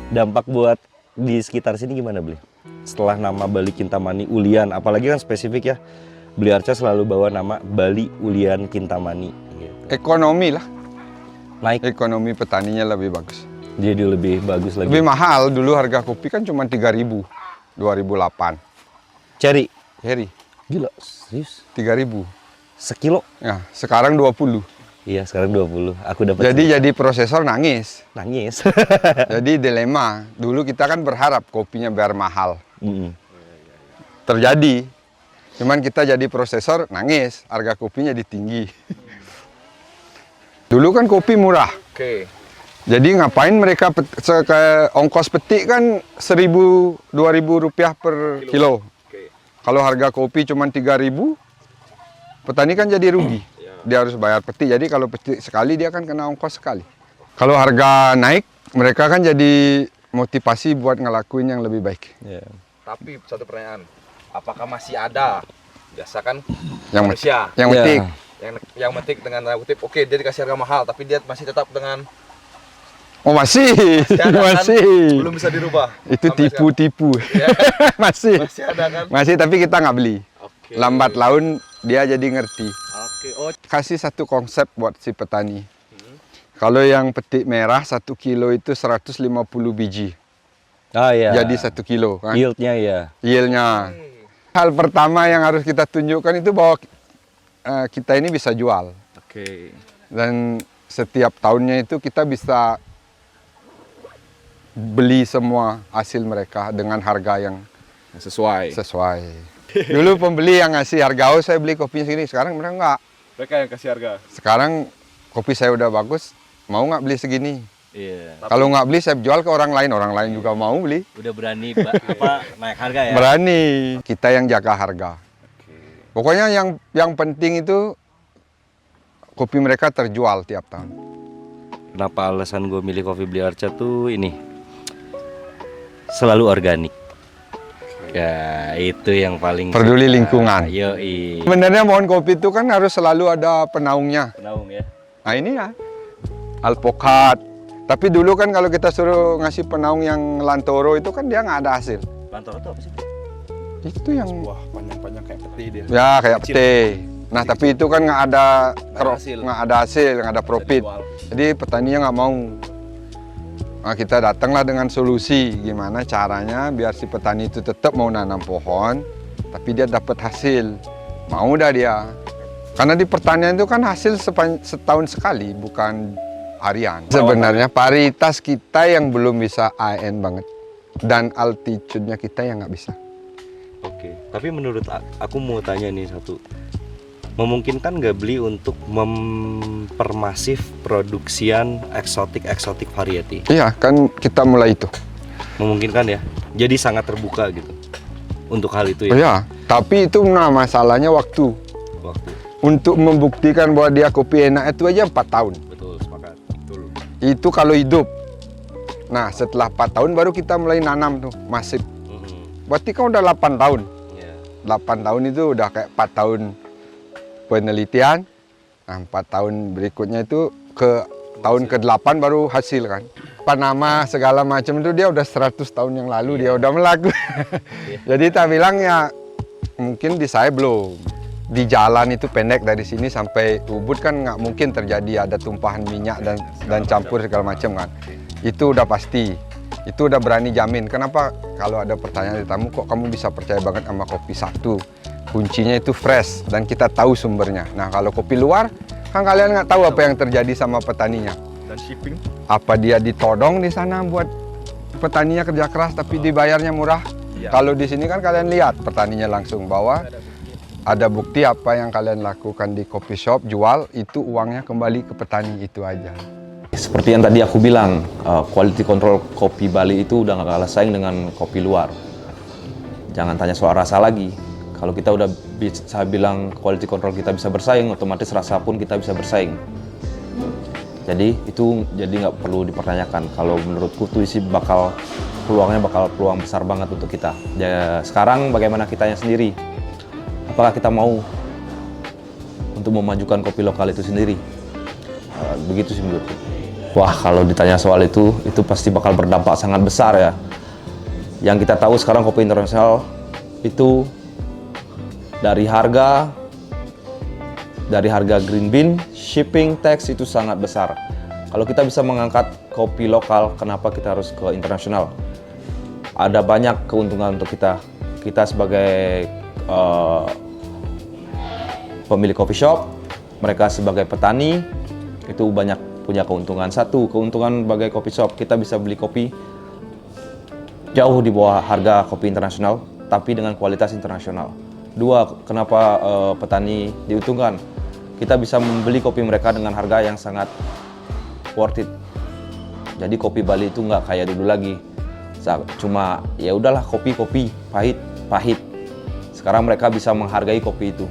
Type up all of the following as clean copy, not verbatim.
Dampak buat di sekitar sini gimana, Bli? Setelah nama Bali Kintamani Ulian, apalagi kan spesifik ya, Bli Arca selalu bawa nama Bali Ulian Kintamani. Gitu. Ekonomi lah. Naik. Ekonomi petaninya lebih bagus. Jadi lebih bagus lagi. Lebih mahal, dulu harga kopi kan cuma 3.000, 2008. Cherry. Heri, Gila, serius? 3.000. Sekilo? Ya, sekarang 20. Iya, sekarang 20. Aku dapat. Jadi prosesor nangis. Nangis. Jadi dilema. Dulu kita kan berharap kopinya biar mahal. Mm-mm. Terjadi. Cuman kita jadi prosesor nangis, harga kopinya tinggi. Dulu kan kopi murah. Oke. Jadi ngapain mereka ongkos petik kan 1.000-2.000 rupiah per kilo. Oke. Kalau harga kopi cuma 3.000, petani kan jadi rugi. Dia harus bayar petik. Jadi kalau petik sekali dia kan kena ongkos sekali. Kalau harga naik, mereka kan jadi motivasi buat ngelakuin yang lebih baik. Yeah. Tapi satu pertanyaan, apakah masih ada biasa kan Yang manusia Yang Ya. petik. yang metik dengan tanda kutip, oke dia dikasih harga mahal, tapi dia masih tetap dengan Oh masih, ada kan? masih. Belum bisa dirubah. Itu Sampai tipu-tipu. Ya. Masih. Masih ada kan? Masih, tapi kita nggak beli. Oke. Lambat laun dia jadi ngerti. Oke. Oh, Kasih satu konsep buat si petani. Kalau yang petik merah 1 kilo itu 150 biji. Ah ya. Jadi 1 kilo kan. Yieldnya ya. Yieldnya. Hal pertama yang harus kita tunjukkan itu bahwa kita ini bisa jual. oke. Dan setiap tahunnya itu kita bisa beli semua hasil mereka dengan harga yang Sesuai. sesuai. Dulu pembeli yang ngasih harga, oh saya beli kopinya segini. Sekarang mereka enggak. Mereka yang kasih harga. Sekarang kopi saya udah bagus, mau nggak beli segini? Iya. Kalau nggak beli, saya jual ke orang lain juga mau beli. Udah berani naik harga ya. Berani. Kita yang jaga harga. Pokoknya yang penting itu kopi mereka terjual tiap tahun. Kenapa alasan gue milih kopi Bli Arca tuh ini selalu organik. Ya itu yang paling Peduli lingkungan. Yoi. Sebenarnya pohon kopi itu kan harus selalu ada penaungnya. Penaung ya. Nah ini ya, alpukat. Tapi dulu kan kalau kita suruh ngasih penaung yang lantoro itu kan dia nggak ada hasil. Lantoro itu apa sih? Itu yang Wah, panjang-panjang kayak peti dia. ya kayak pete. Nah tapi itu kan nggak ada hasil. nggak ada profit. Jadi petaninya nggak mau. Nah, kita datanglah dengan solusi gimana caranya biar si petani itu tetap mau nanam pohon, tapi dia dapat hasil. Mau dah dia. Karena di pertanian itu kan hasil setahun sekali, bukan harian. Sebenarnya paritas kita yang belum bisa AN banget. Dan altitude-nya kita yang nggak bisa. Oke. Tapi menurut aku mau tanya nih satu. Memungkinkan nggak Bli untuk mempermasif produksian eksotik variety? Iya, kan kita mulai itu. Memungkinkan ya. Jadi sangat terbuka gitu untuk hal itu ya. Iya, tapi itu masalahnya waktu. Waktu. Untuk membuktikan bahwa dia kopi enak itu aja 4 tahun. Betul, sepakat. Betul. Itu kalau hidup. Nah, setelah 4 tahun baru kita mulai nanam tuh, masif. Berarti kan udah 8 tahun. Ya. 8 tahun itu udah kayak 4 tahun penelitian. Nah, 4 tahun berikutnya itu ke tahun ke-8 baru hasil kan. Panama segala macam itu dia udah 100 tahun yang lalu dia udah melakukan. Jadi kita bilang ya mungkin di saya belum. Di jalan itu pendek dari sini sampai Ubud kan nggak mungkin terjadi ada tumpahan minyak dan campur segala macam kan. Itu udah pasti. Itu udah berani jamin. Kenapa kalau ada pertanyaan dari tamu, kok kamu bisa percaya banget sama kopi satu? Kuncinya itu fresh dan kita tahu sumbernya. Nah kalau kopi luar, kan kalian nggak tahu apa yang terjadi sama petaninya. Dan shipping. Apa dia ditodong di sana buat petaninya kerja keras tapi dibayarnya murah? Iya. Kalau di sini kan kalian lihat petaninya langsung bahwa ada bukti apa yang kalian lakukan di coffee shop, jual, itu uangnya kembali ke petani, itu aja. Seperti yang tadi aku bilang, quality control kopi Bali itu udah nggak kalah saing dengan kopi luar. Jangan tanya soal rasa lagi. Kalau kita udah bisa bilang quality control kita bisa bersaing, otomatis rasa pun kita bisa bersaing. Jadi itu nggak perlu dipertanyakan. Kalau menurutku tuh isi bakal peluangnya bakal peluang besar banget untuk kita. Ya, sekarang bagaimana kitanya sendiri? Apakah kita mau untuk memajukan kopi lokal itu sendiri? Begitu sih menurutku. Wah, kalau ditanya soal itu pasti bakal berdampak sangat besar ya. Yang kita tahu sekarang kopi internasional itu dari harga green bean, shipping tax itu sangat besar. Kalau kita bisa mengangkat kopi lokal, kenapa kita harus ke internasional? Ada banyak keuntungan untuk kita. Kita sebagai pemilik coffee shop, mereka sebagai petani, itu banyak punya keuntungan. Satu, keuntungan sebagai coffee shop, kita bisa beli kopi jauh di bawah harga kopi internasional, tapi dengan kualitas internasional. Dua, kenapa petani diuntungkan? Kita bisa membeli kopi mereka dengan harga yang sangat worth it. Jadi kopi Bali itu nggak kayak dulu lagi. Cuma ya udahlah kopi pahit. Sekarang mereka bisa menghargai kopi itu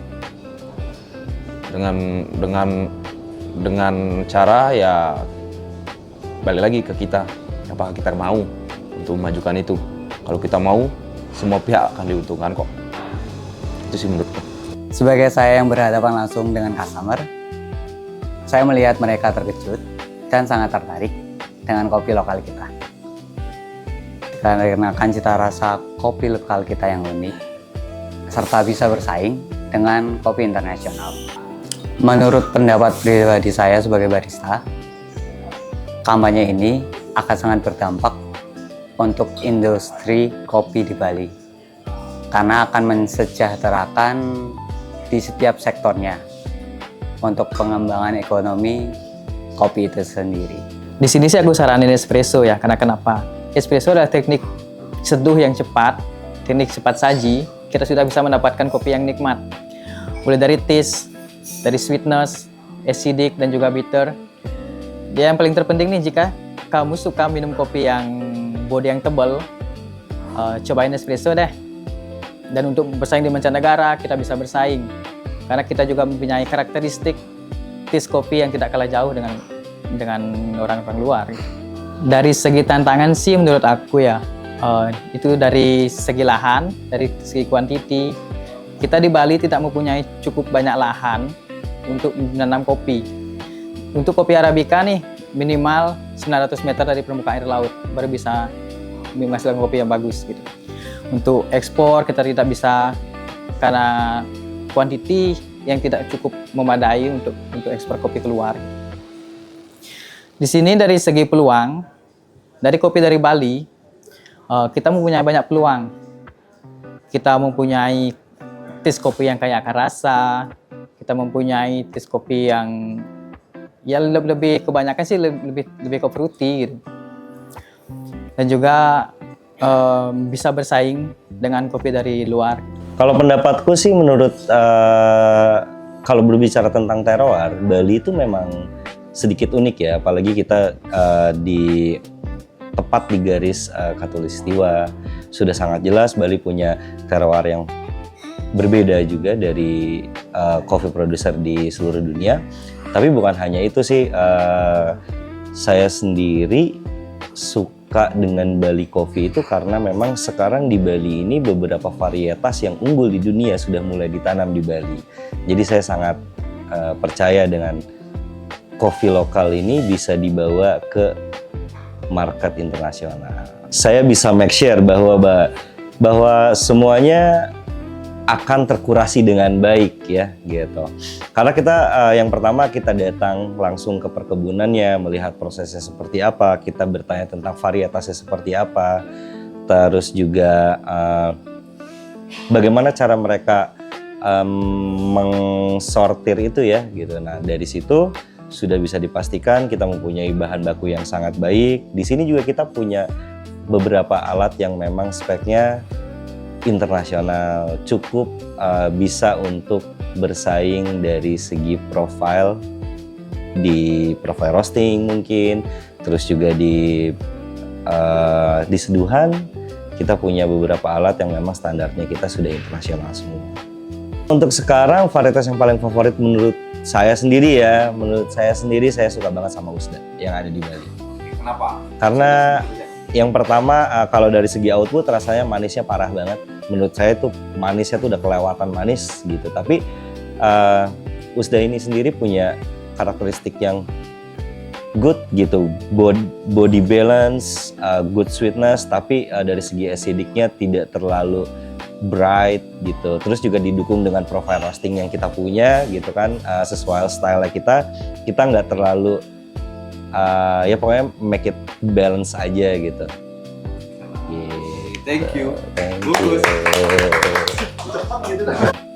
dengan cara ya balik lagi ke kita. Apakah kita mau untuk memajukan itu? Kalau kita mau, semua pihak akan diuntungkan kok. Itu sih menurutku. Sebagai saya yang berhadapan langsung dengan customer, saya melihat mereka terkejut dan sangat tertarik dengan kopi lokal kita. Karena cita rasa kopi lokal kita yang unik, serta bisa bersaing dengan kopi internasional. Menurut pendapat pribadi saya sebagai barista, kampanye ini akan sangat berdampak untuk industri kopi di Bali. Karena akan mensejahterakan di setiap sektornya untuk pengembangan ekonomi kopi itu sendiri. Di sini sih aku saranin espresso ya, karena kenapa? Espresso adalah teknik seduh yang cepat, teknik cepat saji, kita sudah bisa mendapatkan kopi yang nikmat. Mulai dari taste, dari sweetness, acidic, dan juga bitter. Yang paling terpenting nih, jika kamu suka minum kopi yang body yang tebal, cobain espresso deh. Dan untuk bersaing di mancanegara, kita bisa bersaing. Karena kita juga mempunyai karakteristik taste kopi yang tidak kalah jauh dengan orang-orang luar. Dari segi tantangan sih menurut aku ya, itu dari segi lahan, dari segi kuantiti. Kita di Bali tidak mempunyai cukup banyak lahan untuk menanam kopi. Untuk kopi Arabica nih, minimal 900 meter dari permukaan air laut, baru bisa menghasilkan kopi yang bagus gitu. Untuk ekspor kita tidak bisa karena kuantiti yang tidak cukup memadai untuk ekspor kopi keluar. Di sini dari segi peluang, dari kopi dari Bali, kita mempunyai banyak peluang. Kita mempunyai taste kopi yang kaya akan rasa, kita mempunyai taste kopi yang ya lebih kebanyakan sih lebih ke fruity gitu. Dan juga bisa bersaing dengan kopi dari luar. Kalau pendapatku sih menurut kalau berbicara tentang terroir, Bali itu memang sedikit unik ya, apalagi kita tepat di garis Khatulistiwa. Sudah sangat jelas Bali punya terroir yang berbeda juga dari coffee producer di seluruh dunia. Tapi bukan hanya itu sih, saya sendiri suka dengan Bali Coffee itu karena memang sekarang di Bali ini beberapa varietas yang unggul di dunia sudah mulai ditanam di Bali. Jadi saya sangat percaya dengan kopi lokal ini bisa dibawa ke market internasional. Saya bisa make sure bahwa semuanya akan terkurasi dengan baik ya gitu. Karena kita yang pertama kita datang langsung ke perkebunannya, melihat prosesnya seperti apa, kita bertanya tentang varietasnya seperti apa, terus juga bagaimana cara mereka mengsortir itu ya gitu. Nah dari situ sudah bisa dipastikan kita mempunyai bahan baku yang sangat baik. Di sini juga kita punya beberapa alat yang memang speknya internasional, cukup bisa untuk bersaing dari segi profile, di profile roasting mungkin, terus juga di seduhan kita punya beberapa alat yang memang standarnya kita sudah internasional semua. Untuk sekarang varietas yang paling favorit menurut saya sendiri saya suka banget sama Usda yang ada di Bali. Kenapa? Karena Yang pertama kalau dari segi output rasanya manisnya parah banget. Menurut saya tuh manisnya tuh udah kelewatan manis gitu. Tapi Usda ini sendiri punya karakteristik yang good gitu, body balance, good sweetness, tapi dari segi acidicnya tidak terlalu bright gitu. Terus juga didukung dengan profile roasting yang kita punya gitu kan, sesuai style kita nggak terlalu ya pokoknya make it balance aja gitu. Thank you. Thank Bagus. you.